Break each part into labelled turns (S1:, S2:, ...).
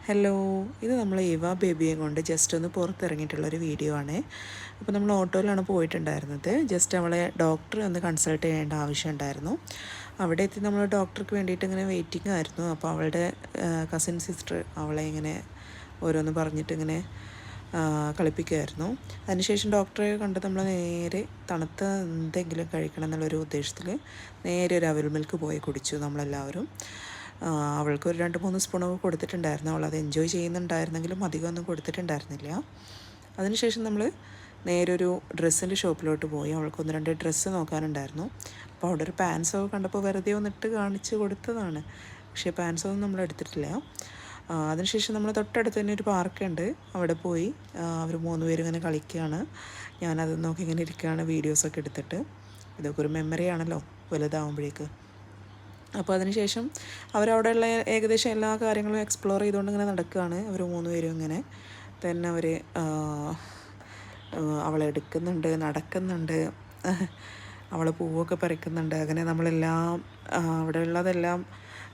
S1: Hello, ഇത് നമ്മൾ ഇവ ബേബിയെ കൊണ്ട് ജസ്റ്റ് ഒന്ന് പുറത്തിറങ്ങിയിട്ടുള്ളൊരു വീഡിയോ ആണ്. അപ്പോൾ നമ്മൾ ഓട്ടോയിലാണ് പോയിട്ടുണ്ടായിരുന്നത്. ജസ്റ്റ് അവളെ ഡോക്ടറെ ഒന്ന് കൺസൾട്ട് ചെയ്യേണ്ട ആവശ്യമുണ്ടായിരുന്നു. അവിടെ എത്തി നമ്മൾ ഡോക്ടർക്ക് വേണ്ടിയിട്ട് ഇങ്ങനെ വെയിറ്റിംഗ് ആയിരുന്നു. അപ്പോൾ അവളുടെ കസിൻ സിസ്റ്റർ അവളെ ഇങ്ങനെ ഓരോന്ന് പറഞ്ഞിട്ട് ഇങ്ങനെ കളിപ്പിക്കുമായിരുന്നു. അതിനുശേഷം ഡോക്ടറെ കണ്ട് നമ്മൾ നേരെ തണുത്ത എന്തെങ്കിലും കഴിക്കണം എന്നുള്ളൊരു ഉദ്ദേശത്തിൽ നേരെ ഒരു അവിൽ മിൽക്ക് പോയി കുടിച്ചു നമ്മളെല്ലാവരും. അവൾക്ക് ഒരു 2-3 സ്പൂണൊക്കെ കൊടുത്തിട്ടുണ്ടായിരുന്നു. അവളത് എൻജോയ് ചെയ്യുന്നുണ്ടായിരുന്നെങ്കിലും അധികമൊന്നും കൊടുത്തിട്ടുണ്ടായിരുന്നില്ല. അതിനുശേഷം നമ്മൾ നേരെ ഒരു ഡ്രസ്സിൻ്റെ ഷോപ്പിലോട്ട് പോയി. അവൾക്ക് 1-2 ഡ്രസ്സ് നോക്കാനുണ്ടായിരുന്നു. അപ്പോൾ അവിടെ ഒരു പാൻസൊക്കെ കണ്ടപ്പോൾ വെറുതെ ഒന്നിട്ട് കാണിച്ച് കൊടുത്തതാണ്. പക്ഷേ പാൻസൊന്നും നമ്മൾ എടുത്തിട്ടില്ല. അതിനുശേഷം നമ്മൾ തൊട്ടടുത്ത് തന്നെ ഒരു പാർക്കുണ്ട്. അവിടെ പോയി അവർ 3 പേരും ഇങ്ങനെ കളിക്കുകയാണ്. ഞാനത് നോക്കി ഇങ്ങനെ ഇരിക്കുകയാണ്, വീഡിയോസൊക്കെ എടുത്തിട്ട്. ഇതൊക്കെ ഒരു മെമ്മറി ആണല്ലോ വലുതാവുമ്പോഴേക്ക്. അപ്പോൾ അതിനുശേഷം അവരവിടെയുള്ള ഏകദേശം എല്ലാ കാര്യങ്ങളും എക്സ്പ്ലോർ ചെയ്തുകൊണ്ട് ഇങ്ങനെ നടക്കുകയാണ്. അവർ 3 പേരും ഇങ്ങനെ തന്നെ അവർ അവളെ എടുക്കുന്നുണ്ട്, നടക്കുന്നുണ്ട്, അവൾ പൂവൊക്കെ പറിക്കുന്നുണ്ട്. അങ്ങനെ നമ്മളെല്ലാം അവിടെ ഉള്ളതെല്ലാം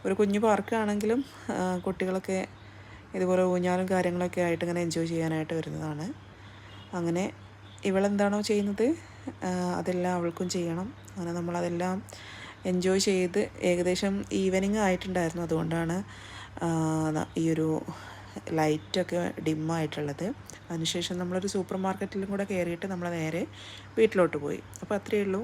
S1: ഒരു കുഞ്ഞു പാർക്കാണെങ്കിലും കുട്ടികളൊക്കെ ഇതുപോലെ ഊഞ്ഞാലും കാര്യങ്ങളൊക്കെ ആയിട്ട് ഇങ്ങനെ എൻജോയ് ചെയ്യാനായിട്ട് വരുന്നതാണ്. അങ്ങനെ ഇവളെന്താണോ ചെയ്യുന്നത് അതെല്ലാം അവൾക്കും ചെയ്യണം. അങ്ങനെ നമ്മളതെല്ലാം എൻജോയ് ചെയ്ത് ഏകദേശം ഈവനിങ് ആയിട്ടുണ്ടായിരുന്നു. അതുകൊണ്ടാണ് ഈ ഒരു ലൈറ്റൊക്കെ ഡിമ്മായിട്ടുള്ളത്. അതിനുശേഷം നമ്മളൊരു സൂപ്പർ മാർക്കറ്റിലും കൂടെ കയറിയിട്ട് നമ്മൾ നേരെ വീട്ടിലോട്ട് പോയി. അപ്പോൾ അത്രയേ ഉള്ളൂ.